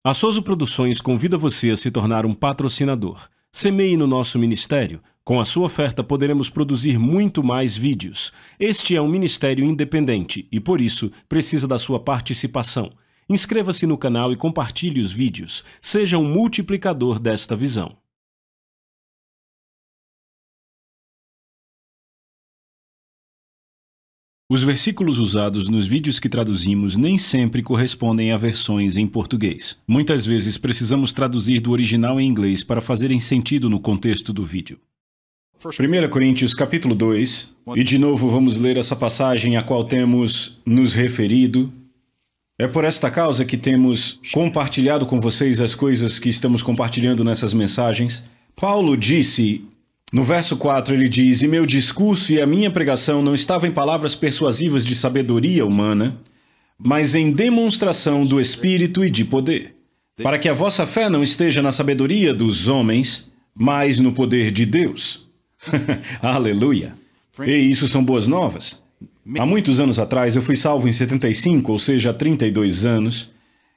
A Souza Produções convida você a se tornar um patrocinador. Semeie no nosso ministério. Com a sua oferta poderemos produzir muito mais vídeos. Este é um ministério independente e, por isso, precisa da sua participação. Inscreva-se no canal e compartilhe os vídeos. Seja um multiplicador desta visão. Os versículos usados nos vídeos que traduzimos nem sempre correspondem a versões em português. Muitas vezes precisamos traduzir do original em inglês para fazerem sentido no contexto do vídeo. 1 Coríntios capítulo 2, e de novo vamos ler essa passagem a qual temos nos referido. É por esta causa que temos compartilhado com vocês as coisas que estamos compartilhando nessas mensagens. Paulo disse... No verso 4 ele diz, e meu discurso e a minha pregação não estavam em palavras persuasivas de sabedoria humana, mas em demonstração do Espírito e de poder, para que a vossa fé não esteja na sabedoria dos homens, mas no poder de Deus. Aleluia! E isso são boas novas. Há muitos anos atrás eu fui salvo em 75, ou seja, há 32 anos,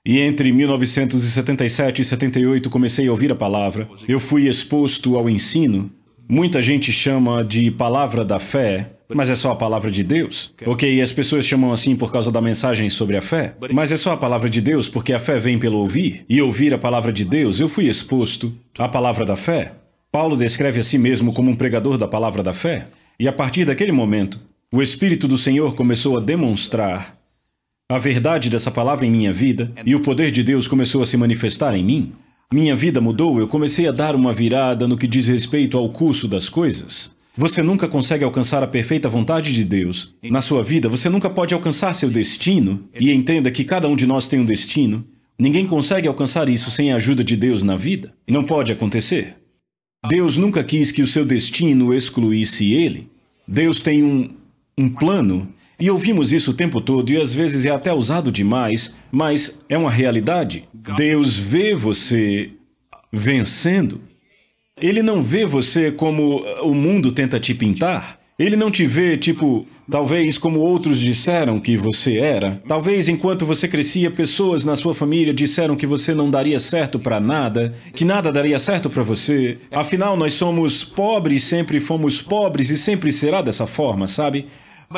e entre 1977 e 78 comecei a ouvir a palavra, eu fui exposto ao ensino. Muita gente chama de palavra da fé, mas é só a palavra de Deus. Ok, as pessoas chamam assim por causa da mensagem sobre a fé, mas é só a palavra de Deus porque a fé vem pelo ouvir. E ouvir a palavra de Deus, eu fui exposto à palavra da fé. Paulo descreve a si mesmo como um pregador da palavra da fé. E a partir daquele momento, o Espírito do Senhor começou a demonstrar a verdade dessa palavra em minha vida e o poder de Deus começou a se manifestar em mim. Minha vida mudou, eu comecei a dar uma virada no que diz respeito ao curso das coisas. Você nunca consegue alcançar a perfeita vontade de Deus. Na sua vida, você nunca pode alcançar seu destino. E entenda que cada um de nós tem um destino. Ninguém consegue alcançar isso sem a ajuda de Deus na vida. Não pode acontecer. Deus nunca quis que o seu destino excluísse ele. Deus tem um plano. E ouvimos isso o tempo todo e às vezes é até usado demais, mas é uma realidade. Deus vê você vencendo. Ele não vê você como o mundo tenta te pintar. Ele não te vê, tipo, talvez como outros disseram que você era. Talvez enquanto você crescia, pessoas na sua família disseram que você não daria certo para nada, que nada daria certo para você. Afinal, nós somos pobres, sempre fomos pobres e sempre será dessa forma, sabe?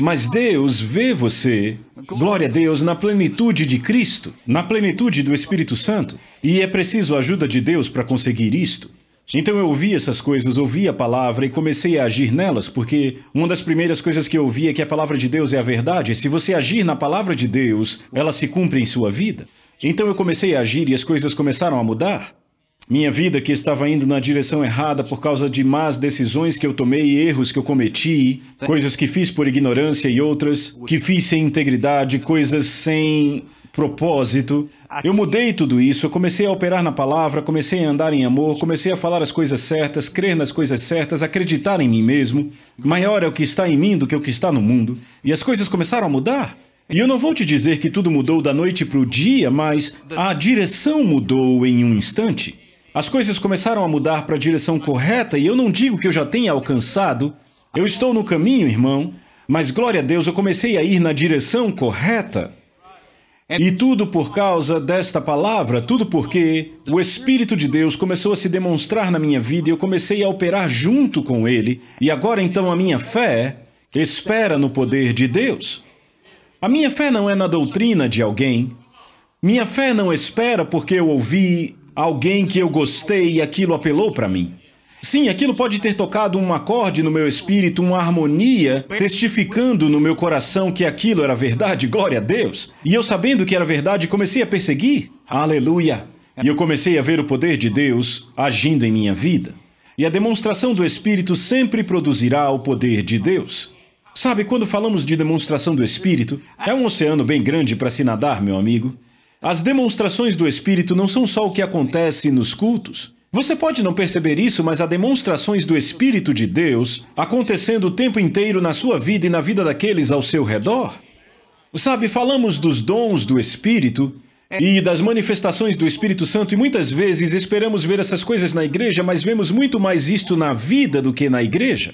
Mas Deus vê você, glória a Deus, na plenitude de Cristo, na plenitude do Espírito Santo. E é preciso a ajuda de Deus para conseguir isto. Então eu ouvi essas coisas, ouvi a palavra e comecei a agir nelas, porque uma das primeiras coisas que eu ouvi é que a palavra de Deus é a verdade. Se você agir na palavra de Deus, ela se cumpre em sua vida. Então eu comecei a agir e as coisas começaram a mudar. Minha vida que estava indo na direção errada por causa de más decisões que eu tomei, erros que eu cometi, coisas que fiz por ignorância e outras que fiz sem integridade, coisas sem propósito. Eu mudei tudo isso, eu comecei a operar na palavra, comecei a andar em amor, comecei a falar as coisas certas, crer nas coisas certas, acreditar em mim mesmo. Maior é o que está em mim do que o que está no mundo. E as coisas começaram a mudar. E eu não vou te dizer que tudo mudou da noite para o dia, mas a direção mudou em um instante. As coisas começaram a mudar para a direção correta e eu não digo que eu já tenha alcançado. Eu estou no caminho, irmão, mas glória a Deus, eu comecei a ir na direção correta. E tudo por causa desta palavra, tudo porque o Espírito de Deus começou a se demonstrar na minha vida e eu comecei a operar junto com Ele. E agora então a minha fé espera no poder de Deus. A minha fé não é na doutrina de alguém. Minha fé não espera porque eu ouvi alguém que eu gostei e aquilo apelou para mim. Sim, aquilo pode ter tocado um acorde no meu espírito, uma harmonia, testificando no meu coração que aquilo era verdade, glória a Deus. E eu sabendo que era verdade, comecei a perseguir. Aleluia! E eu comecei a ver o poder de Deus agindo em minha vida. E a demonstração do Espírito sempre produzirá o poder de Deus. Sabe, quando falamos de demonstração do Espírito, é um oceano bem grande para se nadar, meu amigo. As demonstrações do Espírito não são só o que acontece nos cultos. Você pode não perceber isso, mas há demonstrações do Espírito de Deus acontecendo o tempo inteiro na sua vida e na vida daqueles ao seu redor. Sabe, falamos dos dons do Espírito e das manifestações do Espírito Santo e muitas vezes esperamos ver essas coisas na igreja, mas vemos muito mais isto na vida do que na igreja.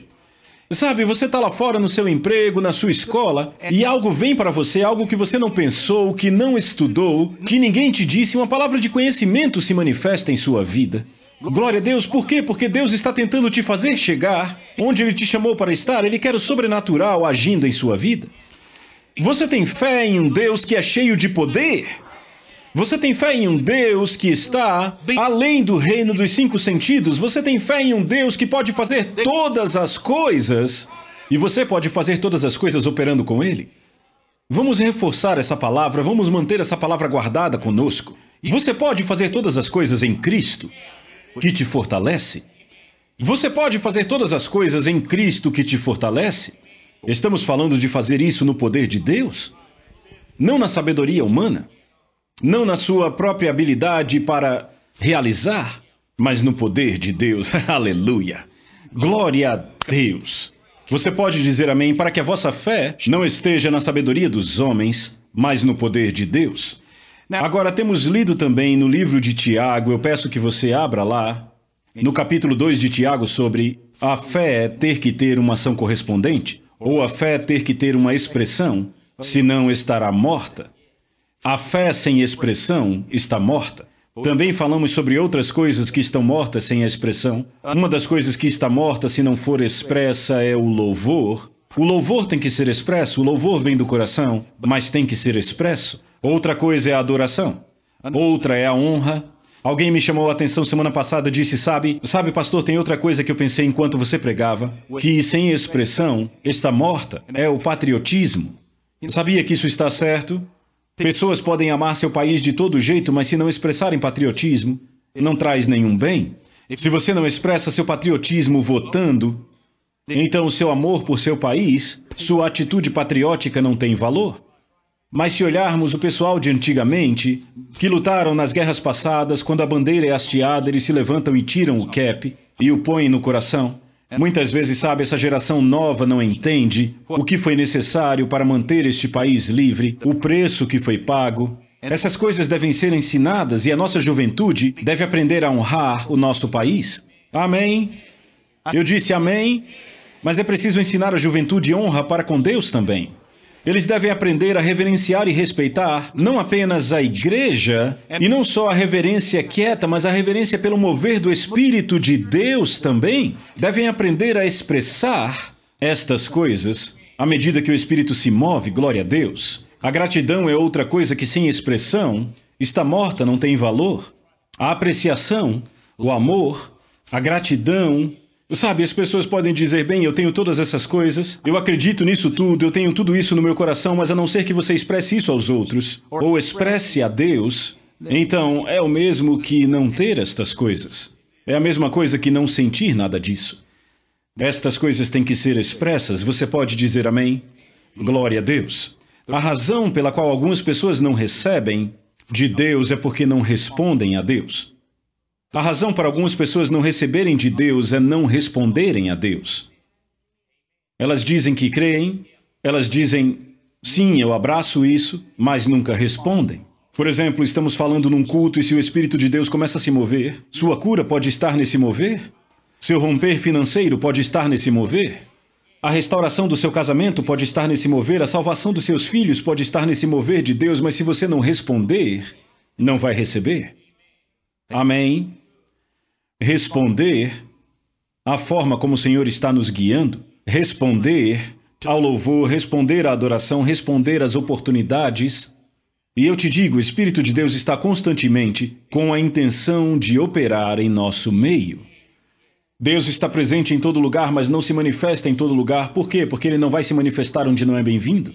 Sabe, você está lá fora no seu emprego, na sua escola, e algo vem para você, algo que você não pensou, que não estudou, que ninguém te disse, uma palavra de conhecimento se manifesta em sua vida. Glória a Deus, por quê? Porque Deus está tentando te fazer chegar onde Ele te chamou para estar. Ele quer o sobrenatural agindo em sua vida. Você tem fé em um Deus que é cheio de poder? Você tem fé em um Deus que está além do reino dos 5 sentidos? Você tem fé em um Deus que pode fazer todas as coisas? E você pode fazer todas as coisas operando com Ele? Vamos reforçar essa palavra, vamos manter essa palavra guardada conosco. Você pode fazer todas as coisas em Cristo, que te fortalece? Você pode fazer todas as coisas em Cristo que te fortalece? Estamos falando de fazer isso no poder de Deus? Não na sabedoria humana? Não na sua própria habilidade para realizar, mas no poder de Deus. Aleluia! Glória a Deus! Você pode dizer amém para que a vossa fé não esteja na sabedoria dos homens, mas no poder de Deus. Agora, temos lido também no livro de Tiago, eu peço que você abra lá, no capítulo 2 de Tiago, sobre a fé ter que ter uma ação correspondente, ou a fé ter que ter uma expressão, senão estará morta. A fé sem expressão está morta. Também falamos sobre outras coisas que estão mortas sem a expressão. Uma das coisas que está morta se não for expressa é o louvor. O louvor tem que ser expresso, o louvor vem do coração, mas tem que ser expresso. Outra coisa é a adoração. Outra é a honra. Alguém me chamou a atenção semana passada e disse, sabe, pastor, tem outra coisa que eu pensei enquanto você pregava, que sem expressão está morta, é o patriotismo. Sabia que isso está certo? Pessoas podem amar seu país de todo jeito, mas se não expressarem patriotismo, não traz nenhum bem. Se você não expressa seu patriotismo votando, então o seu amor por seu país, sua atitude patriótica não tem valor. Mas se olharmos o pessoal de antigamente, que lutaram nas guerras passadas, quando a bandeira é hasteada, eles se levantam e tiram o cap e o põem no coração. Muitas vezes, sabe, essa geração nova não entende o que foi necessário para manter este país livre, o preço que foi pago. Essas coisas devem ser ensinadas e a nossa juventude deve aprender a honrar o nosso país. Amém? Eu disse amém, mas é preciso ensinar a juventude honra para com Deus também. Eles devem aprender a reverenciar e respeitar não apenas a igreja, e não só a reverência quieta, mas a reverência pelo mover do Espírito de Deus também. Devem aprender a expressar estas coisas à medida que o Espírito se move, glória a Deus. A gratidão é outra coisa que sem expressão está morta, não tem valor. A apreciação, o amor, a gratidão. Sabe, as pessoas podem dizer, bem, eu tenho todas essas coisas, eu acredito nisso tudo, eu tenho tudo isso no meu coração, mas a não ser que você expresse isso aos outros, ou expresse a Deus, então é o mesmo que não ter estas coisas. É a mesma coisa que não sentir nada disso. Estas coisas têm que ser expressas, você pode dizer amém? Glória a Deus. A razão pela qual algumas pessoas não recebem de Deus é porque não respondem a Deus. A razão para algumas pessoas não receberem de Deus é não responderem a Deus. Elas dizem que creem, elas dizem, sim, eu abraço isso, mas nunca respondem. Por exemplo, estamos falando num culto e se o Espírito de Deus começa a se mover, sua cura pode estar nesse mover? Seu romper financeiro pode estar nesse mover? A restauração do seu casamento pode estar nesse mover, a salvação dos seus filhos pode estar nesse mover de Deus, mas se você não responder, não vai receber. Amém? Responder à forma como o Senhor está nos guiando, responder ao louvor, responder à adoração, responder às oportunidades. E eu te digo, o Espírito de Deus está constantemente com a intenção de operar em nosso meio. Deus está presente em todo lugar, mas não se manifesta em todo lugar. Por quê? Porque Ele não vai se manifestar onde não é bem-vindo.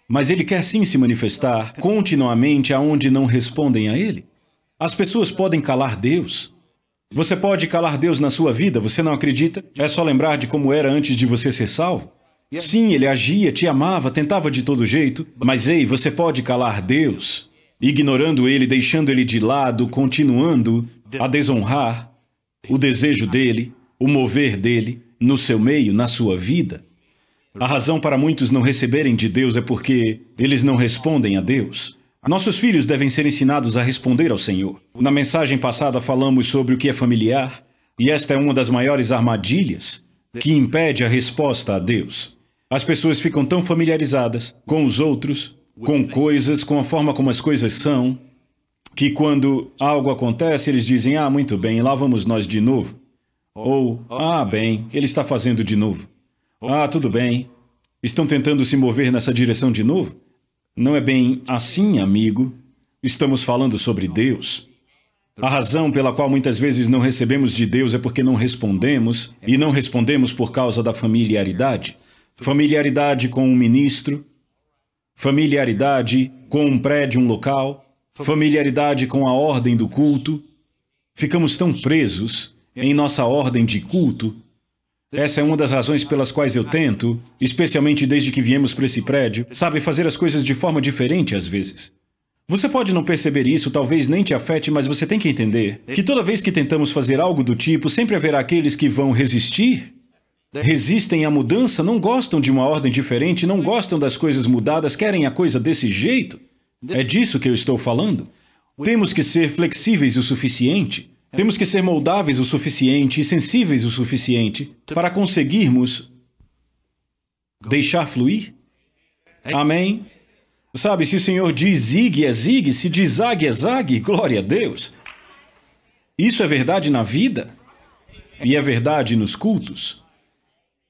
Mas Ele quer sim se manifestar continuamente aonde não respondem a Ele. As pessoas podem calar Deus. Você pode calar Deus na sua vida, você não acredita? É só lembrar de como era antes de você ser salvo. Sim, Ele agia, te amava, tentava de todo jeito, mas ei, você pode calar Deus, ignorando Ele, deixando Ele de lado, continuando a desonrar o desejo dEle, o mover dEle no seu meio, na sua vida. A razão para muitos não receberem de Deus é porque eles não respondem a Deus. Nossos filhos devem ser ensinados a responder ao Senhor. Na mensagem passada falamos sobre o que é familiar, e esta é uma das maiores armadilhas que impede a resposta a Deus. As pessoas ficam tão familiarizadas com os outros, com coisas, com a forma como as coisas são, que quando algo acontece, eles dizem, ah, muito bem, lá vamos nós de novo. Ou, ah, bem, ele está fazendo de novo. Ah, tudo bem. Estão tentando se mover nessa direção de novo? Não é bem assim, amigo. Estamos falando sobre Deus. A razão pela qual muitas vezes não recebemos de Deus é porque não respondemos, e não respondemos por causa da familiaridade. Familiaridade com um ministro, familiaridade com um prédio, um local, familiaridade com a ordem do culto. Ficamos tão presos em nossa ordem de culto. Essa é uma das razões pelas quais eu tento, especialmente desde que viemos para esse prédio, sabe, fazer as coisas de forma diferente às vezes. Você pode não perceber isso, talvez nem te afete, mas você tem que entender que toda vez que tentamos fazer algo do tipo, sempre haverá aqueles que vão resistir. Resistem à mudança, não gostam de uma ordem diferente, não gostam das coisas mudadas, querem a coisa desse jeito. É disso que eu estou falando. Temos que ser flexíveis o suficiente. Temos que ser moldáveis o suficiente e sensíveis o suficiente para conseguirmos deixar fluir. Amém? Sabe, se o Senhor diz zigue, é zigue, se diz zague, é zague, glória a Deus. Isso é verdade na vida e é verdade nos cultos.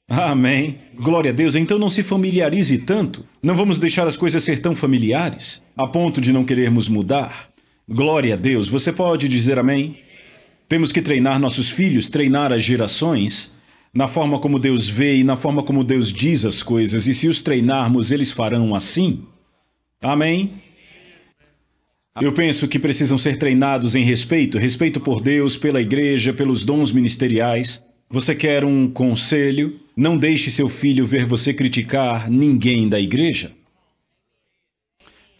Amém. Glória a Deus. Então não se familiarize tanto. Não vamos deixar as coisas ser tão familiares a ponto de não querermos mudar. Glória a Deus. Você pode dizer amém? Temos que treinar nossos filhos, treinar as gerações, na forma como Deus vê e na forma como Deus diz as coisas. E se os treinarmos, eles farão assim. Amém? Eu penso que precisam ser treinados em respeito, respeito por Deus, pela igreja, pelos dons ministeriais. Você quer um conselho? Não deixe seu filho ver você criticar ninguém da igreja.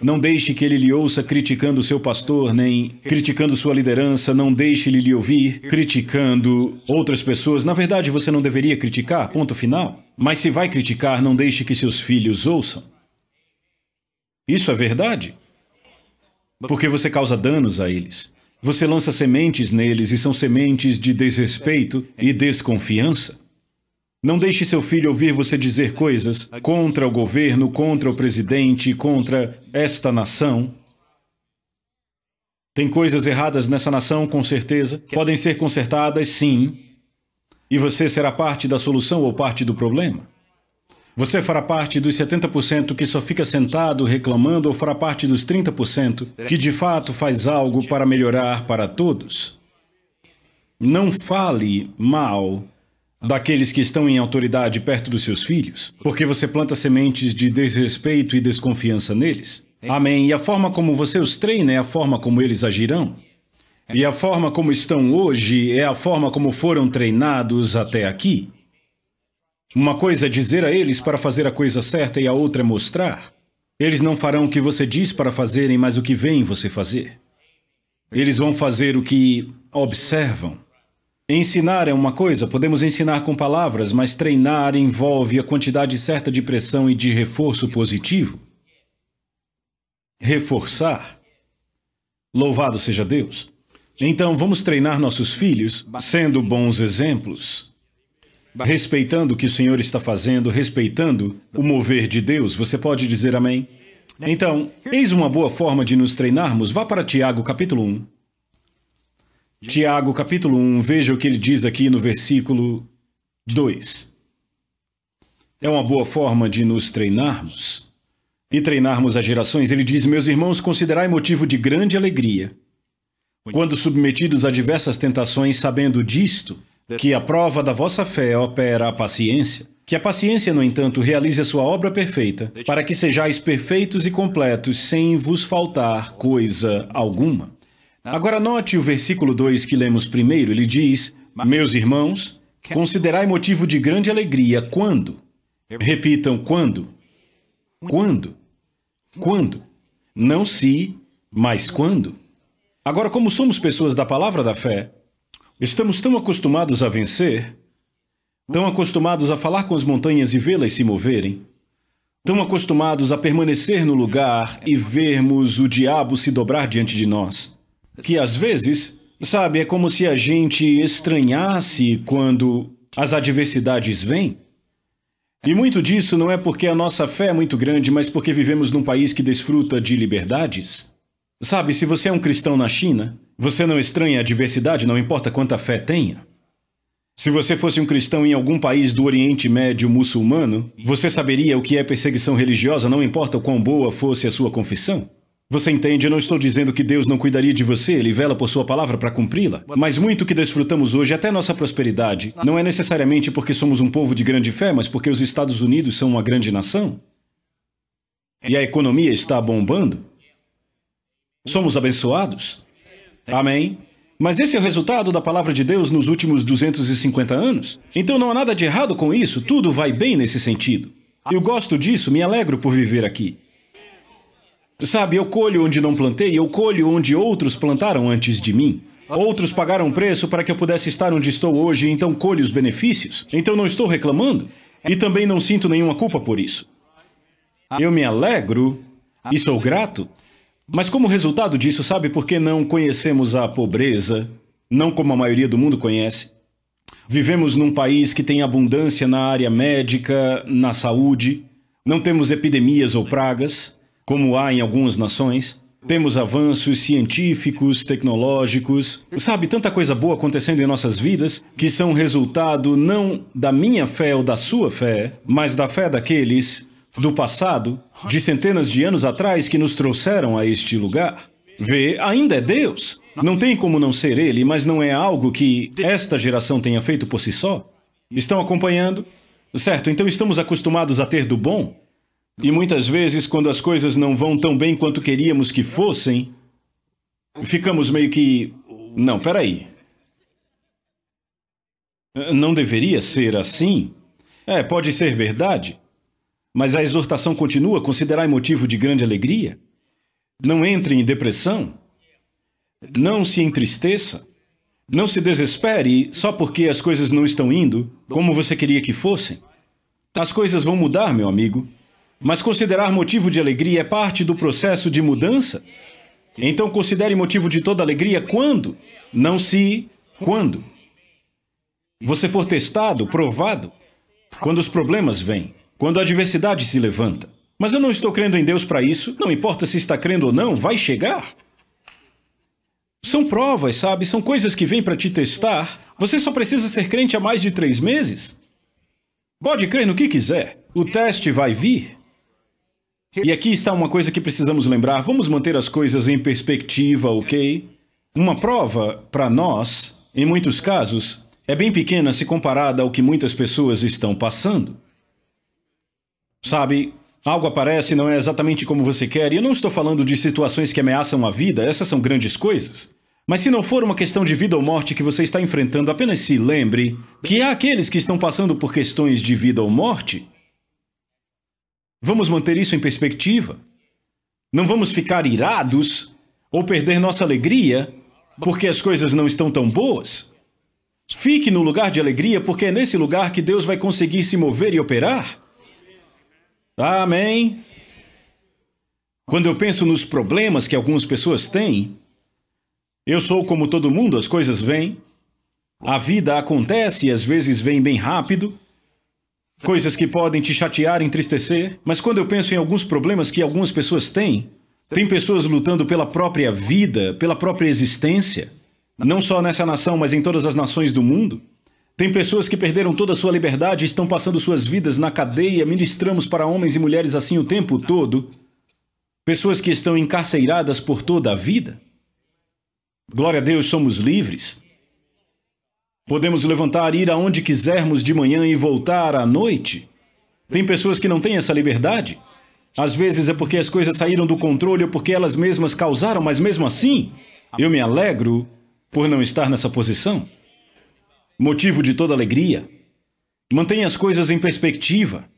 Não deixe que ele lhe ouça criticando seu pastor, nem criticando sua liderança. Não deixe ele lhe ouvir criticando outras pessoas. Na verdade, você não deveria criticar, ponto final. Mas se vai criticar, não deixe que seus filhos ouçam. Isso é verdade. Porque você causa danos a eles. Você lança sementes neles e são sementes de desrespeito e desconfiança. Não deixe seu filho ouvir você dizer coisas contra o governo, contra o presidente, contra esta nação. Tem coisas erradas nessa nação, com certeza. Podem ser consertadas, sim. E você será parte da solução ou parte do problema? Você fará parte dos 70% que só fica sentado reclamando ou fará parte dos 30% que de fato faz algo para melhorar para todos? Não fale mal daqueles que estão em autoridade perto dos seus filhos, porque você planta sementes de desrespeito e desconfiança neles. Amém. E a forma como você os treina é a forma como eles agirão. E a forma como estão hoje é a forma como foram treinados até aqui. Uma coisa é dizer a eles para fazer a coisa certa e a outra é mostrar. Eles não farão o que você diz para fazerem, mas o que veem você fazer. Eles vão fazer o que observam. Ensinar é uma coisa, podemos ensinar com palavras, mas treinar envolve a quantidade certa de pressão e de reforço positivo. Reforçar. Louvado seja Deus. Então, vamos treinar nossos filhos sendo bons exemplos. Respeitando o que o Senhor está fazendo, respeitando o mover de Deus. Você pode dizer amém? Então, eis uma boa forma de nos treinarmos. Vá para Tiago, capítulo 1. Tiago, capítulo 1, veja o que ele diz aqui no versículo 2. É uma boa forma de nos treinarmos e treinarmos as gerações. Ele diz, meus irmãos, considerai motivo de grande alegria, quando submetidos a diversas tentações, sabendo disto, que a prova da vossa fé opera a paciência. Que a paciência, no entanto, realize a sua obra perfeita, para que sejais perfeitos e completos, sem vos faltar coisa alguma. Agora note o versículo 2 que lemos primeiro. Ele diz, meus irmãos, considerai motivo de grande alegria quando? Repitam, quando? Quando? Quando? Não se, mas quando? Agora, como somos pessoas da palavra da fé, estamos tão acostumados a vencer, tão acostumados a falar com as montanhas e vê-las se moverem, tão acostumados a permanecer no lugar e vermos o diabo se dobrar diante de nós, que às vezes, sabe, é como se a gente estranhasse quando as adversidades vêm. E muito disso não é porque a nossa fé é muito grande, mas porque vivemos num país que desfruta de liberdades. Sabe, se você é um cristão na China, você não estranha a adversidade, não importa quanta fé tenha. Se você fosse um cristão em algum país do Oriente Médio muçulmano, você saberia o que é perseguição religiosa, não importa o quão boa fosse a sua confissão. Você entende? Eu não estou dizendo que Deus não cuidaria de você, Ele vela por sua palavra para cumpri-la. Mas muito que desfrutamos hoje, até nossa prosperidade, não é necessariamente porque somos um povo de grande fé, mas porque os Estados Unidos são uma grande nação. E a economia está bombando. Somos abençoados. Amém? Mas esse é o resultado da palavra de Deus nos últimos 250 anos. Então não há nada de errado com isso, tudo vai bem nesse sentido. Eu gosto disso, me alegro por viver aqui. Sabe, eu colho onde não plantei, eu colho onde outros plantaram antes de mim. Outros pagaram preço para que eu pudesse estar onde estou hoje, então colho os benefícios. Então não estou reclamando. E também não sinto nenhuma culpa por isso. Eu me alegro e sou grato. Mas como resultado disso, sabe por que não conhecemos a pobreza? Não como a maioria do mundo conhece. Vivemos num país que tem abundância na área médica, na saúde. Não temos epidemias ou pragas, como há em algumas nações. Temos avanços científicos, tecnológicos. Sabe, tanta coisa boa acontecendo em nossas vidas que são resultado não da minha fé ou da sua fé, mas da fé daqueles do passado, de centenas de anos atrás, que nos trouxeram a este lugar. Vê, ainda é Deus. Não tem como não ser Ele, mas não é algo que esta geração tenha feito por si só. Estão acompanhando? Certo, então estamos acostumados a ter do bom. E muitas vezes, quando as coisas não vão tão bem quanto queríamos que fossem, ficamos meio que... Não, peraí. Não deveria ser assim? Pode ser verdade. Mas a exortação continua, considerai motivo de grande alegria. Não entre em depressão. Não se entristeça. Não se desespere só porque as coisas não estão indo como você queria que fossem. As coisas vão mudar, meu amigo. Mas considerar motivo de alegria é parte do processo de mudança. Então considere motivo de toda alegria quando? Não se quando. Você for testado, provado, quando os problemas vêm. Quando a adversidade se levanta. Mas eu não estou crendo em Deus para isso. Não importa se está crendo ou não, vai chegar. São provas, sabe? São coisas que vêm para te testar. Você só precisa ser crente há mais de 3 meses. Pode crer no que quiser. O teste vai vir. E aqui está uma coisa que precisamos lembrar. Vamos manter as coisas em perspectiva, ok? Uma prova, para nós, em muitos casos, é bem pequena se comparada ao que muitas pessoas estão passando. Sabe, algo aparece e não é exatamente como você quer, e eu não estou falando de situações que ameaçam a vida, essas são grandes coisas. Mas se não for uma questão de vida ou morte que você está enfrentando, apenas se lembre que há aqueles que estão passando por questões de vida ou morte. Vamos manter isso em perspectiva. Não vamos ficar irados ou perder nossa alegria porque as coisas não estão tão boas. Fique no lugar de alegria porque é nesse lugar que Deus vai conseguir se mover e operar. Amém? Quando eu penso nos problemas que algumas pessoas têm, eu sou como todo mundo, as coisas vêm. A vida acontece e às vezes vem bem rápido. Coisas que podem te chatear, entristecer. Mas quando eu penso em alguns problemas que algumas pessoas têm, tem pessoas lutando pela própria vida, pela própria existência. Não só nessa nação, mas em todas as nações do mundo. Tem pessoas que perderam toda a sua liberdade e estão passando suas vidas na cadeia. Ministramos para homens e mulheres assim o tempo todo. Pessoas que estão encarceradas por toda a vida. Glória a Deus, somos livres. Podemos levantar e ir aonde quisermos de manhã e voltar à noite. Tem pessoas que não têm essa liberdade. Às vezes é porque as coisas saíram do controle ou porque elas mesmas causaram, mas mesmo assim, eu me alegro por não estar nessa posição. Motivo de toda alegria. Mantenha as coisas em perspectiva.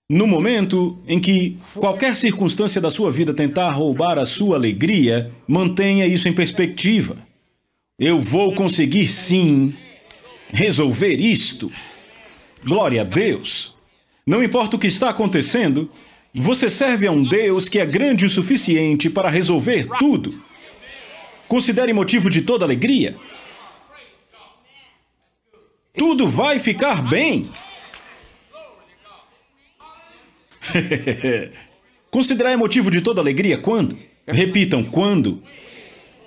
No momento em que qualquer circunstância da sua vida tentar roubar a sua alegria, mantenha isso em perspectiva. Eu vou conseguir sim resolver isto. Glória a Deus. Não importa o que está acontecendo, você serve a um Deus que é grande o suficiente para resolver tudo. Considere motivo de toda alegria. Tudo vai ficar bem. Considerar é motivo de toda alegria quando? Repitam, quando?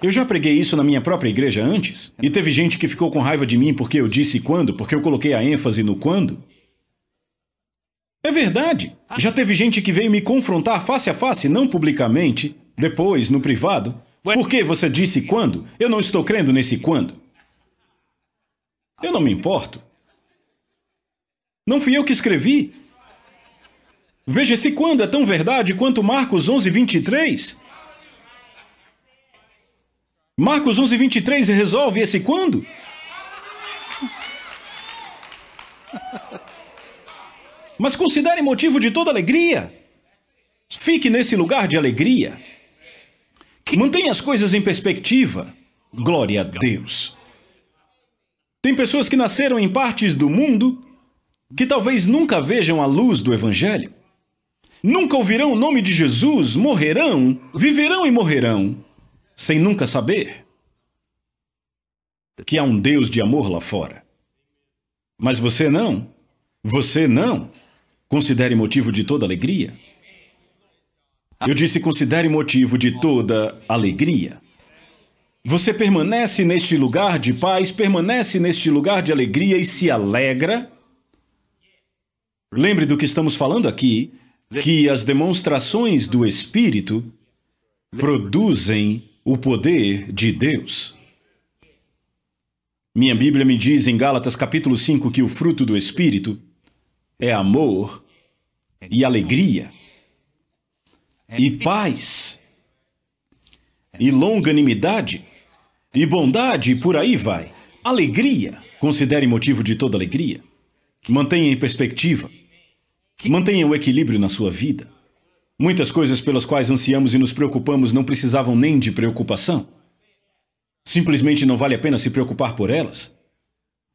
Eu já preguei isso na minha própria igreja antes, e teve gente que ficou com raiva de mim porque eu disse quando, porque eu coloquei a ênfase no quando. É verdade. Já teve gente que veio me confrontar face a face, não publicamente, depois, no privado. Por que você disse quando? Eu não estou crendo nesse quando. Eu não me importo. Não fui eu que escrevi. Veja esse quando é tão verdade quanto Marcos 11:23. Marcos 11:23 resolve esse quando? Mas considere motivo de toda alegria. Fique nesse lugar de alegria. Mantenha as coisas em perspectiva. Glória a Deus. Tem pessoas que nasceram em partes do mundo que talvez nunca vejam a luz do Evangelho. Nunca ouvirão o nome de Jesus, morrerão, viverão e morrerão, sem nunca saber que há um Deus de amor lá fora. Mas você não. Você não. Considere motivo de toda alegria. Eu disse considere motivo de toda alegria. Você permanece neste lugar de paz, permanece neste lugar de alegria e se alegra. Lembre do que estamos falando aqui, que as demonstrações do Espírito produzem o poder de Deus. Minha Bíblia me diz em Gálatas capítulo 5 que o fruto do Espírito é amor e alegria e paz e longanimidade e bondade, e por aí vai. Alegria. Considere motivo de toda alegria. Mantenha em perspectiva. Mantenha o equilíbrio na sua vida. Muitas coisas pelas quais ansiamos e nos preocupamos não precisavam nem de preocupação. Simplesmente não vale a pena se preocupar por elas.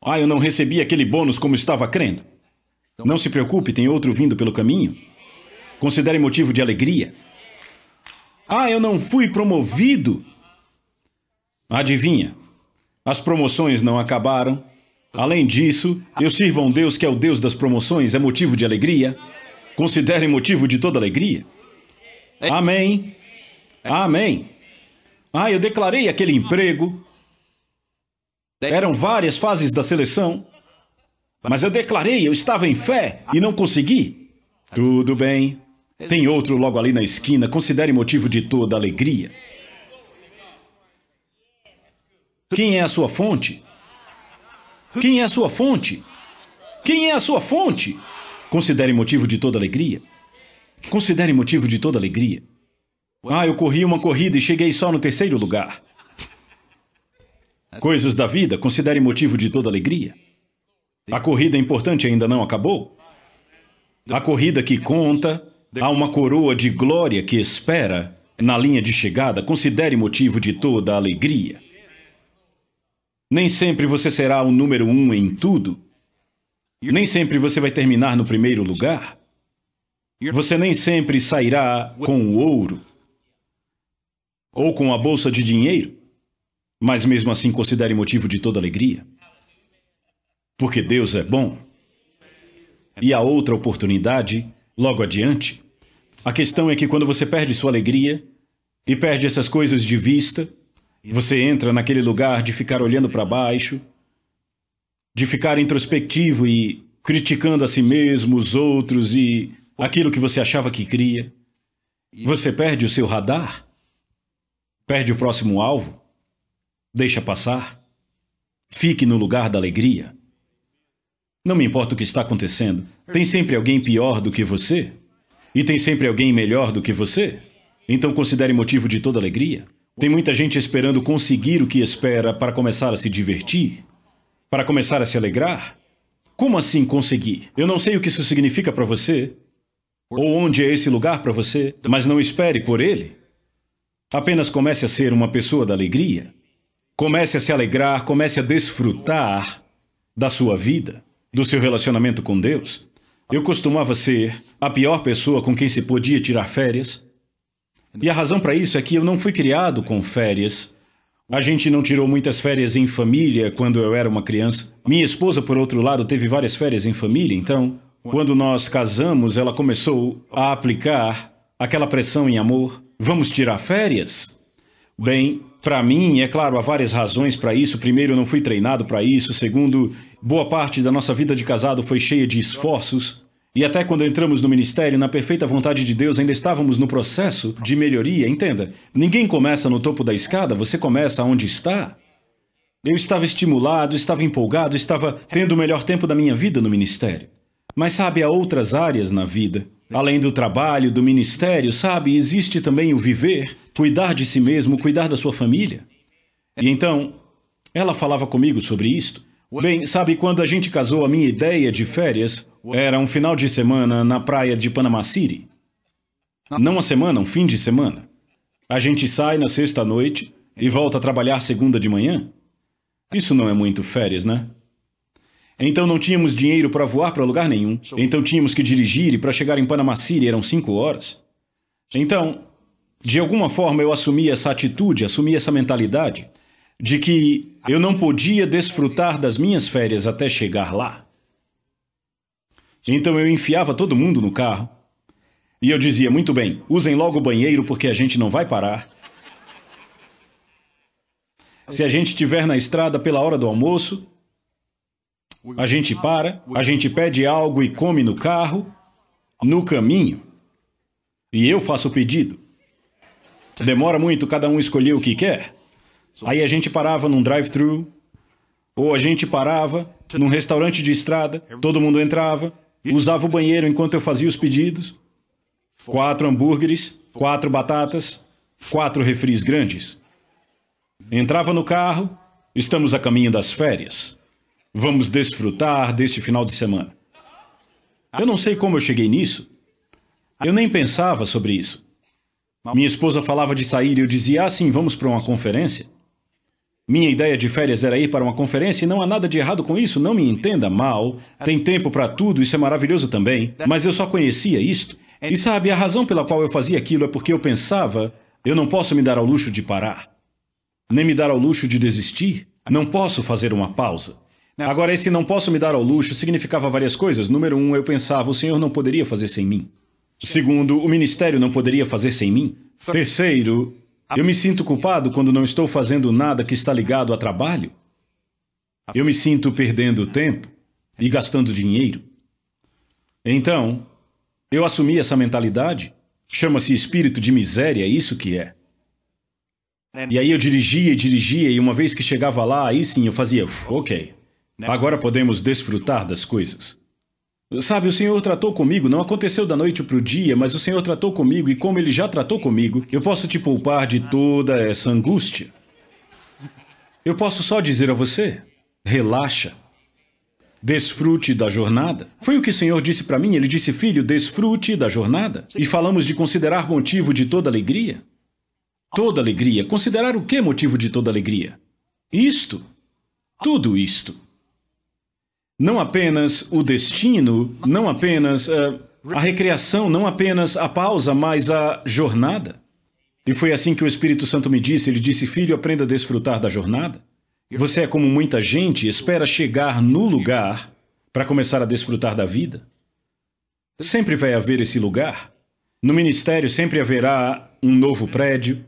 Ah, eu não recebi aquele bônus como estava crendo. Não se preocupe, tem outro vindo pelo caminho. Considere motivo de alegria. Ah, eu não fui promovido. Adivinha, as promoções não acabaram. Além disso, eu sirvo a um Deus que é o Deus das promoções, é motivo de alegria. Considere motivo de toda alegria. Amém. Amém. Ah, eu declarei aquele emprego. Eram várias fases da seleção. Mas eu declarei, eu estava em fé e não consegui. Tudo bem. Tem outro logo ali na esquina. Considere motivo de toda alegria. Quem é a sua fonte? Quem é a sua fonte? Quem é a sua fonte? Considere motivo de toda alegria. Considere motivo de toda alegria. Ah, eu corri uma corrida e cheguei só no 3º lugar. Coisas da vida, considere motivo de toda alegria. A corrida importante ainda não acabou. A corrida que conta, há uma coroa de glória que espera na linha de chegada, considere motivo de toda alegria. Nem sempre você será o número 1 em tudo. Nem sempre você vai terminar no 1º lugar. Você nem sempre sairá com o ouro ou com a bolsa de dinheiro. Mas mesmo assim considere motivo de toda alegria. Porque Deus é bom. E há outra oportunidade logo adiante. A questão é que quando você perde sua alegria e perde essas coisas de vista, você entra naquele lugar de ficar olhando para baixo, de ficar introspectivo e criticando a si mesmo, os outros e aquilo que você achava que cria. Você perde o seu radar, perde o próximo alvo, deixa passar. Fique no lugar da alegria. Não me importa o que está acontecendo, tem sempre alguém pior do que você e tem sempre alguém melhor do que você. Então considere motivo de toda alegria. Tem muita gente esperando conseguir o que espera para começar a se divertir, para começar a se alegrar. Como assim conseguir? Eu não sei o que isso significa para você, ou onde é esse lugar para você, mas não espere por ele. Apenas comece a ser uma pessoa da alegria. Comece a se alegrar, comece a desfrutar da sua vida, do seu relacionamento com Deus. Eu costumava ser a pior pessoa com quem se podia tirar férias. E a razão para isso é que eu não fui criado com férias A gente não tirou muitas férias em família quando eu era uma criança. Minha esposa, por outro lado, teve várias férias em família, então, quando nós casamos, ela começou a aplicar aquela pressão em amor. Vamos tirar férias? Bem, para mim, é claro, há várias razões para isso. Primeiro, eu não fui treinado para isso. Segundo, boa parte da nossa vida de casado foi cheia de esforços. E até quando entramos no ministério, na perfeita vontade de Deus, ainda estávamos no processo de melhoria, entenda. Ninguém começa no topo da escada, você começa onde está. Eu estava estimulado, estava empolgado, estava tendo o melhor tempo da minha vida no ministério. Mas sabe, há outras áreas na vida. Além do trabalho, do ministério, sabe, existe também o viver, cuidar de si mesmo, cuidar da sua família. E então, ela falava comigo sobre isto. Bem, sabe, quando a gente casou, a minha ideia de férias era um final de semana na praia de Panama City. Não uma semana, um fim de semana. A gente sai na sexta-noite e volta a trabalhar segunda de manhã. Isso não é muito férias, né? Então não tínhamos dinheiro para voar para lugar nenhum. Então tínhamos que dirigir e para chegar em Panama City eram 5 horas. Então, de alguma forma eu assumi essa atitude, assumi essa mentalidade de que eu não podia desfrutar das minhas férias até chegar lá. Então eu enfiava todo mundo no carro e eu dizia, muito bem, usem logo o banheiro porque a gente não vai parar. Se a gente estiver na estrada pela hora do almoço, a gente para, a gente pede algo e come no carro, no caminho, e eu faço o pedido. Demora muito cada um escolher o que quer. Aí a gente parava num drive-thru, ou a gente parava num restaurante de estrada, todo mundo entrava, usava o banheiro enquanto eu fazia os pedidos. 4 hambúrgueres, 4 batatas, 4 refris grandes. Entrava no carro, estamos a caminho das férias. Vamos desfrutar deste final de semana. Eu não sei como eu cheguei nisso. Eu nem pensava sobre isso. Minha esposa falava de sair e eu dizia, sim, vamos para uma conferência. Minha ideia de férias era ir para uma conferência e não há nada de errado com isso, não me entenda mal. Tem tempo para tudo, isso é maravilhoso também. Mas eu só conhecia isto. E sabe, a razão pela qual eu fazia aquilo é porque eu pensava, eu não posso me dar ao luxo de parar. Nem me dar ao luxo de desistir. Não posso fazer uma pausa. Agora, esse não posso me dar ao luxo significava várias coisas. Número 1, eu pensava, o Senhor não poderia fazer sem mim. Segundo, o ministério não poderia fazer sem mim. Terceiro, eu me sinto culpado quando não estou fazendo nada que está ligado a trabalho. Eu me sinto perdendo tempo e gastando dinheiro. Então, eu assumi essa mentalidade. Chama-se espírito de miséria, é isso que é. E aí eu dirigia, e uma vez que chegava lá, aí sim eu fazia, ok, agora podemos desfrutar das coisas. Sabe, o Senhor tratou comigo, não aconteceu da noite para o dia, mas o Senhor tratou comigo e como Ele já tratou comigo, eu posso te poupar de toda essa angústia. Eu posso só dizer a você, relaxa, desfrute da jornada. Foi o que o Senhor disse para mim, Ele disse, filho, desfrute da jornada. E falamos de considerar motivo de toda alegria. Toda alegria. Considerar o que motivo de toda alegria? Isto. Tudo isto. Não apenas o destino, não apenas a recreação, não apenas a pausa, mas a jornada. E foi assim que o Espírito Santo me disse, ele disse, filho, aprenda a desfrutar da jornada. Você é como muita gente, espera chegar no lugar para começar a desfrutar da vida. Sempre vai haver esse lugar. No ministério sempre haverá um novo prédio,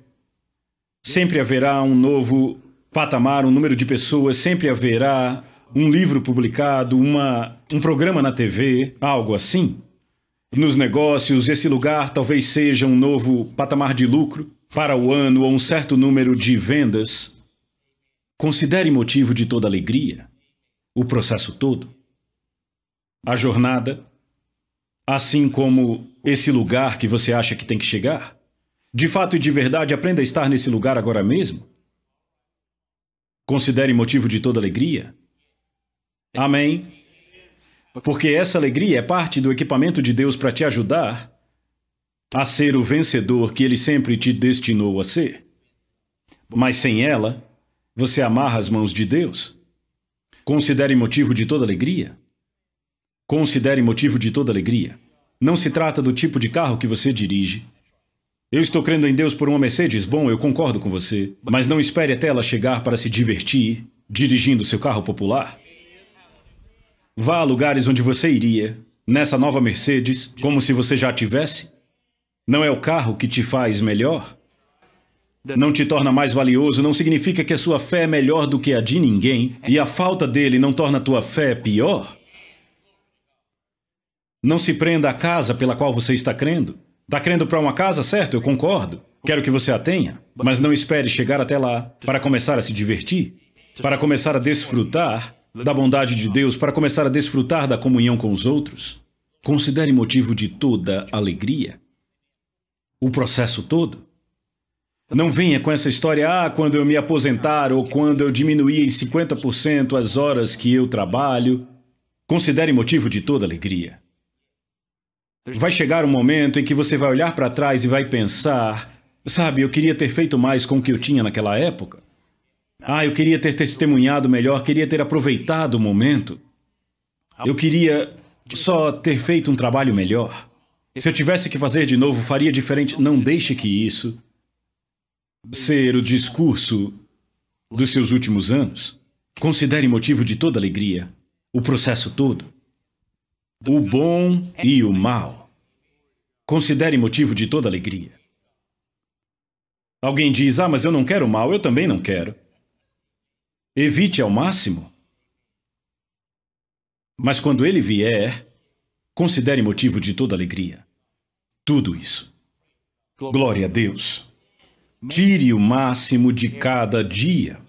sempre haverá um novo patamar, um número de pessoas, sempre haverá um livro publicado, um programa na TV, algo assim. Nos negócios, esse lugar talvez seja um novo patamar de lucro para o ano ou um certo número de vendas. Considere motivo de toda alegria o processo todo. A jornada, assim como esse lugar que você acha que tem que chegar. De fato e de verdade, aprenda a estar nesse lugar agora mesmo. Considere motivo de toda alegria. Amém? Porque essa alegria é parte do equipamento de Deus para te ajudar a ser o vencedor que Ele sempre te destinou a ser. Mas sem ela, você amarra as mãos de Deus. Considere motivo de toda alegria. Considere motivo de toda alegria. Não se trata do tipo de carro que você dirige. Eu estou crendo em Deus por uma Mercedes. Bom, eu concordo com você. Mas não espere até ela chegar para se divertir, dirigindo seu carro popular. Vá a lugares onde você iria, nessa nova Mercedes, como se você já a tivesse. Não é o carro que te faz melhor? Não te torna mais valioso, não significa que a sua fé é melhor do que a de ninguém, e a falta dele não torna a tua fé pior? Não se prenda à casa pela qual você está crendo. Está crendo para uma casa, certo? Eu concordo. Quero que você a tenha. Mas não espere chegar até lá para começar a se divertir, para começar a desfrutar da bondade de Deus, para começar a desfrutar da comunhão com os outros. Considere motivo de toda alegria o processo todo. Não venha com essa história, quando eu me aposentar ou quando eu diminuir em 50% as horas que eu trabalho. Considere motivo de toda alegria. Vai chegar um momento em que você vai olhar para trás e vai pensar, sabe, eu queria ter feito mais com o que eu tinha naquela época. Eu queria ter testemunhado melhor, queria ter aproveitado o momento. Eu queria só ter feito um trabalho melhor. Se eu tivesse que fazer de novo, faria diferente. Não deixe que isso ser o discurso dos seus últimos anos. Considere motivo de toda alegria o processo todo. O bom e o mal. Considere motivo de toda alegria. Alguém diz, mas eu não quero o mal, eu também não quero. Evite ao máximo. Mas quando ele vier, considere motivo de toda alegria. Tudo isso. Glória a Deus. Tire o máximo de cada dia.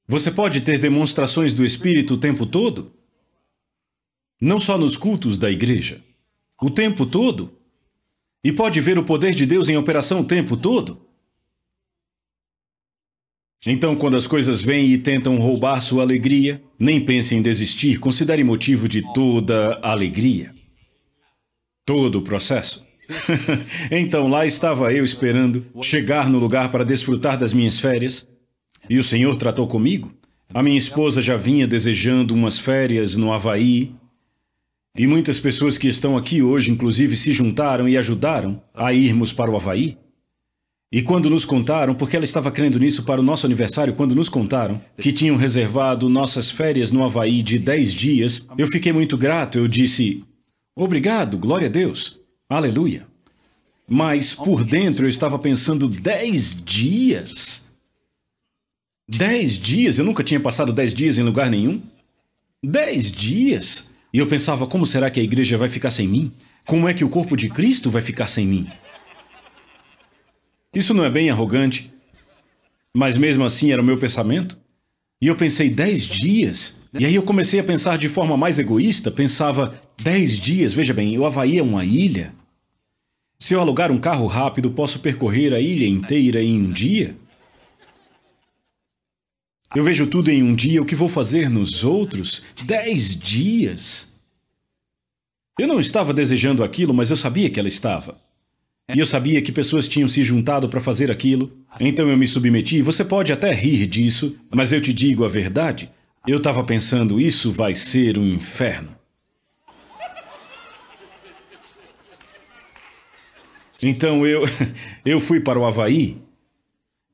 Você pode ter demonstrações do Espírito o tempo todo? Não só nos cultos da igreja. O tempo todo. E pode ver o poder de Deus em operação o tempo todo. Então, quando as coisas vêm e tentam roubar sua alegria, nem pense em desistir, considere motivo de toda alegria. Todo o processo. Então, lá estava eu esperando chegar no lugar para desfrutar das minhas férias, e o Senhor tratou comigo. A minha esposa já vinha desejando umas férias no Havaí, e muitas pessoas que estão aqui hoje, inclusive, se juntaram e ajudaram a irmos para o Havaí. E quando nos contaram, porque ela estava crendo nisso para o nosso aniversário, quando nos contaram que tinham reservado nossas férias no Havaí de 10 dias, eu fiquei muito grato. Eu disse, obrigado, glória a Deus, aleluia. Mas por dentro eu estava pensando, 10 dias? 10 dias? Eu nunca tinha passado 10 dias em lugar nenhum. 10 dias? E eu pensava, como será que a igreja vai ficar sem mim? Como é que o corpo de Cristo vai ficar sem mim? Isso não é bem arrogante, mas mesmo assim era o meu pensamento. E eu pensei, 10 dias? E aí eu comecei a pensar de forma mais egoísta, pensava, 10 dias, veja bem, o Havaí é uma ilha. Se eu alugar um carro rápido, posso percorrer a ilha inteira em um dia? Eu vejo tudo em um dia, o que vou fazer nos outros? 10 dias? Eu não estava desejando aquilo, mas eu sabia que ela estava. E eu sabia que pessoas tinham se juntado para fazer aquilo. Então eu me submeti. Você pode até rir disso, mas eu te digo a verdade. Eu estava pensando, isso vai ser um inferno. Então eu fui para o Havaí.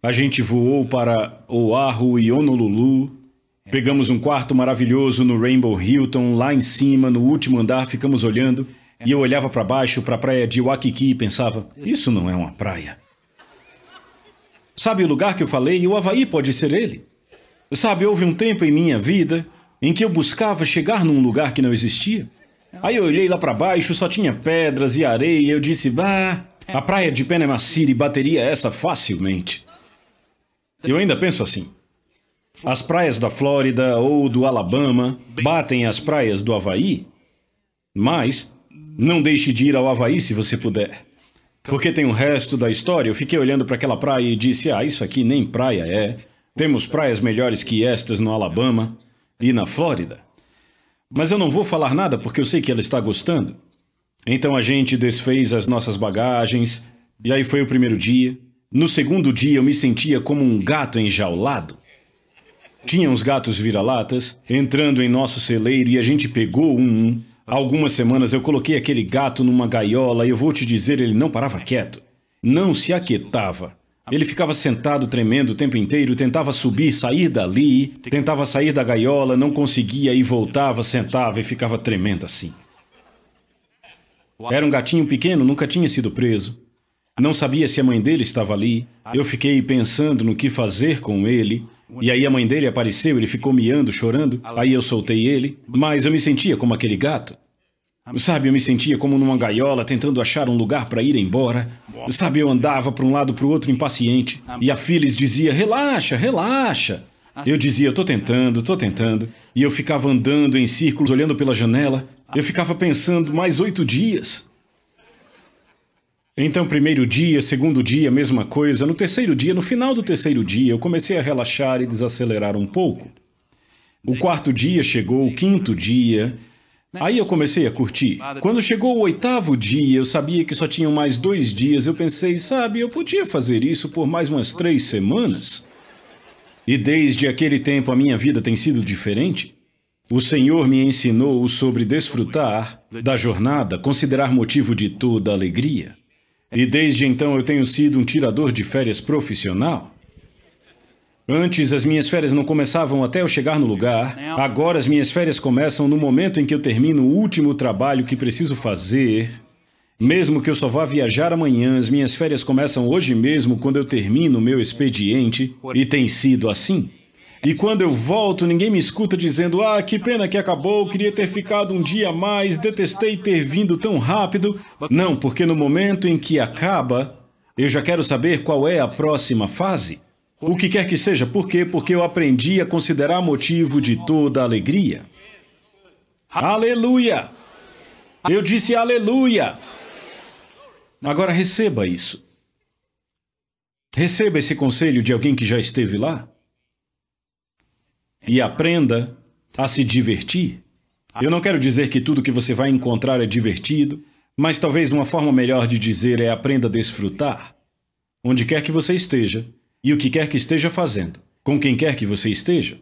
A gente voou para Oahu e Honolulu. Pegamos um quarto maravilhoso no Rainbow Hilton, lá em cima, no último andar, ficamos olhando. E eu olhava para baixo, para a praia de Waikiki e pensava, isso não é uma praia. Sabe o lugar que eu falei? O Havaí pode ser ele. Sabe, houve um tempo em minha vida em que eu buscava chegar num lugar que não existia. Aí eu olhei lá para baixo, só tinha pedras e areia, e eu disse, a praia de Panama City bateria essa facilmente. Eu ainda penso assim. As praias da Flórida ou do Alabama batem as praias do Havaí, mas não deixe de ir ao Havaí se você puder. Porque tem o resto da história. Eu fiquei olhando para aquela praia e disse, isso aqui nem praia é. Temos praias melhores que estas no Alabama e na Flórida. Mas eu não vou falar nada porque eu sei que ela está gostando. Então a gente desfez as nossas bagagens, e aí foi o primeiro dia. No segundo dia eu me sentia como um gato enjaulado. Tinha uns gatos vira-latas entrando em nosso celeiro e a gente pegou um. Há algumas semanas eu coloquei aquele gato numa gaiola e eu vou te dizer, ele não parava quieto. não se aquietava. Ele ficava sentado tremendo o tempo inteiro, tentava subir, sair dali, tentava sair da gaiola, não conseguia e voltava, sentava e ficava tremendo assim. Era um gatinho pequeno, nunca tinha sido preso. Não sabia se a mãe dele estava ali. Eu fiquei pensando no que fazer com ele. E aí a mãe dele apareceu, ele ficou miando, chorando. Aí eu soltei ele, mas eu me sentia como aquele gato. Sabe, eu me sentia como numa gaiola, tentando achar um lugar para ir embora. Sabe, eu andava para um lado para o outro impaciente. E a Phyllis dizia, relaxa, relaxa. Eu dizia, tô tentando. E eu ficava andando em círculos, olhando pela janela. Eu ficava pensando, mais 8 dias. Então, primeiro dia, segundo dia, mesma coisa. No terceiro dia, no final do terceiro dia, eu comecei a relaxar e desacelerar um pouco. O quarto dia chegou, o quinto dia. Aí eu comecei a curtir. Quando chegou o 8º dia, eu sabia que só tinham mais 2 dias. Eu pensei, sabe, eu podia fazer isso por mais umas 3 semanas. E desde aquele tempo a minha vida tem sido diferente. O Senhor me ensinou sobre desfrutar da jornada, considerar motivo de toda alegria. E desde então eu tenho sido um tirador de férias profissional. Antes as minhas férias não começavam até eu chegar no lugar. Agora as minhas férias começam no momento em que eu termino o último trabalho que preciso fazer. Mesmo que eu só vá viajar amanhã, as minhas férias começam hoje mesmo quando eu termino o meu expediente. E tem sido assim. E quando eu volto, ninguém me escuta dizendo, ah, que pena que acabou, queria ter ficado um dia a mais, detestei ter vindo tão rápido. Não, porque no momento em que acaba, eu já quero saber qual é a próxima fase. O que quer que seja, por quê? Porque eu aprendi a considerar motivo de toda alegria. Aleluia! Eu disse aleluia! Agora receba isso. Receba esse conselho de alguém que já esteve lá. E aprenda a se divertir. Eu não quero dizer que tudo que você vai encontrar é divertido, mas talvez uma forma melhor de dizer é aprenda a desfrutar. Onde quer que você esteja, e o que quer que esteja fazendo, com quem quer que você esteja.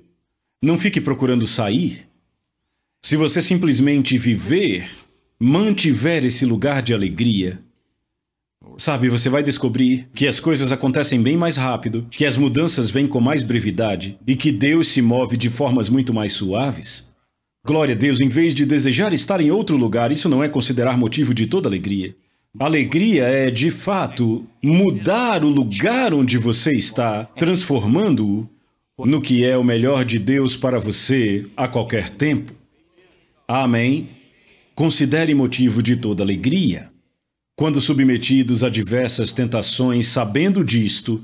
Não fique procurando sair. Se você simplesmente viver, mantiver esse lugar de alegria, sabe, você vai descobrir que as coisas acontecem bem mais rápido, que as mudanças vêm com mais brevidade e que Deus se move de formas muito mais suaves. Glória a Deus, em vez de desejar estar em outro lugar, isso não é considerar motivo de toda alegria. Alegria é, de fato, mudar o lugar onde você está, transformando-o no que é o melhor de Deus para você a qualquer tempo. Amém? Considere motivo de toda alegria. Quando submetidos a diversas tentações, sabendo disto,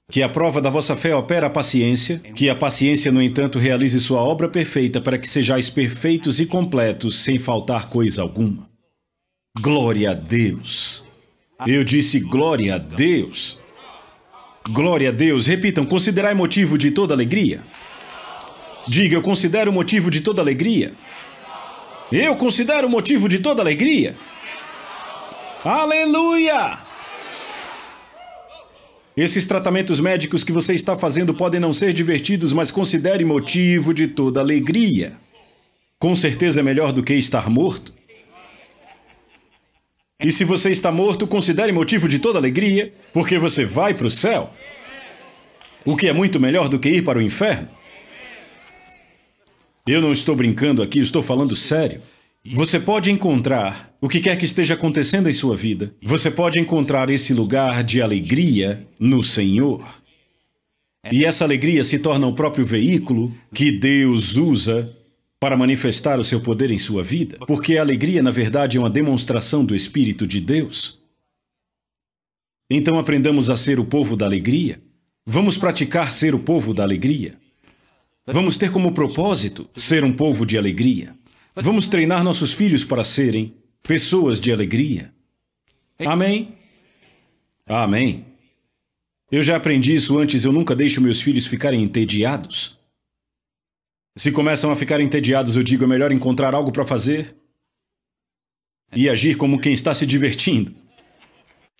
que a prova da vossa fé opera a paciência, que a paciência, no entanto, realize sua obra perfeita para que sejais perfeitos e completos, sem faltar coisa alguma. Glória a Deus! Eu disse glória a Deus! Glória a Deus! Repitam, considerai motivo de toda alegria. Diga, eu considero motivo de toda alegria. Eu considero motivo de toda alegria. Aleluia! Esses tratamentos médicos que você está fazendo podem não ser divertidos, mas considere motivo de toda alegria. Com certeza é melhor do que estar morto. E se você está morto, considere motivo de toda alegria, porque você vai para o céu. O que é muito melhor do que ir para o inferno. Eu não estou brincando aqui, estou falando sério. Você pode encontrar o que quer que esteja acontecendo em sua vida. Você pode encontrar esse lugar de alegria no Senhor. E essa alegria se torna o próprio veículo que Deus usa para manifestar o seu poder em sua vida. Porque a alegria, na verdade, é uma demonstração do Espírito de Deus. Então aprendamos a ser o povo da alegria. Vamos praticar ser o povo da alegria. Vamos ter como propósito ser um povo de alegria. Vamos treinar nossos filhos para serem pessoas de alegria. Amém? Amém. Eu já aprendi isso antes, eu nunca deixo meus filhos ficarem entediados. Se começam a ficar entediados, eu digo, é melhor encontrar algo para fazer e agir como quem está se divertindo.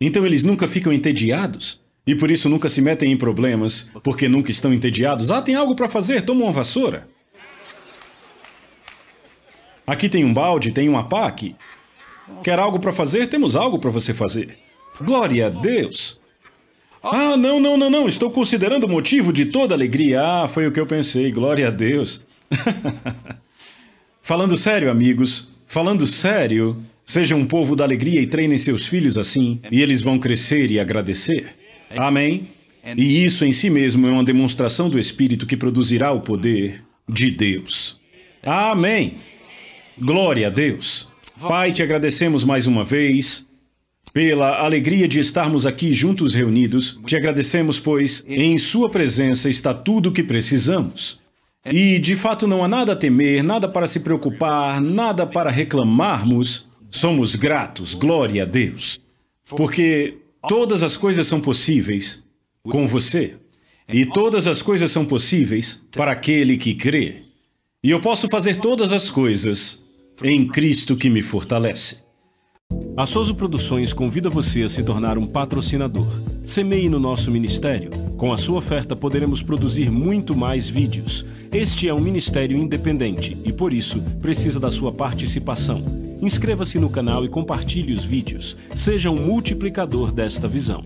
Então eles nunca ficam entediados e por isso nunca se metem em problemas, porque nunca estão entediados. Ah, tem algo para fazer, toma uma vassoura. Aqui tem um balde, tem uma pá aqui. Quer algo para fazer? Temos algo para você fazer. Glória a Deus! Ah, não, estou considerando o motivo de toda alegria. Ah, foi o que eu pensei, glória a Deus. Falando sério, amigos, falando sério, sejam um povo da alegria e treinem seus filhos assim, e eles vão crescer e agradecer. Amém? E isso em si mesmo é uma demonstração do Espírito que produzirá o poder de Deus. Amém! Glória a Deus! Pai, te agradecemos mais uma vez pela alegria de estarmos aqui juntos reunidos. Te agradecemos, pois em Sua presença está tudo o que precisamos. E, de fato, não há nada a temer, nada para se preocupar, nada para reclamarmos. Somos gratos, glória a Deus. Porque todas as coisas são possíveis com você. E todas as coisas são possíveis para aquele que crê. E eu posso fazer todas as coisas em Cristo que me fortalece. A Soso Produções convida você a se tornar um patrocinador. Semeie no nosso ministério. Com a sua oferta poderemos produzir muito mais vídeos. Este é um ministério independente e, por isso, precisa da sua participação. Inscreva-se no canal e compartilhe os vídeos. Seja um multiplicador desta visão.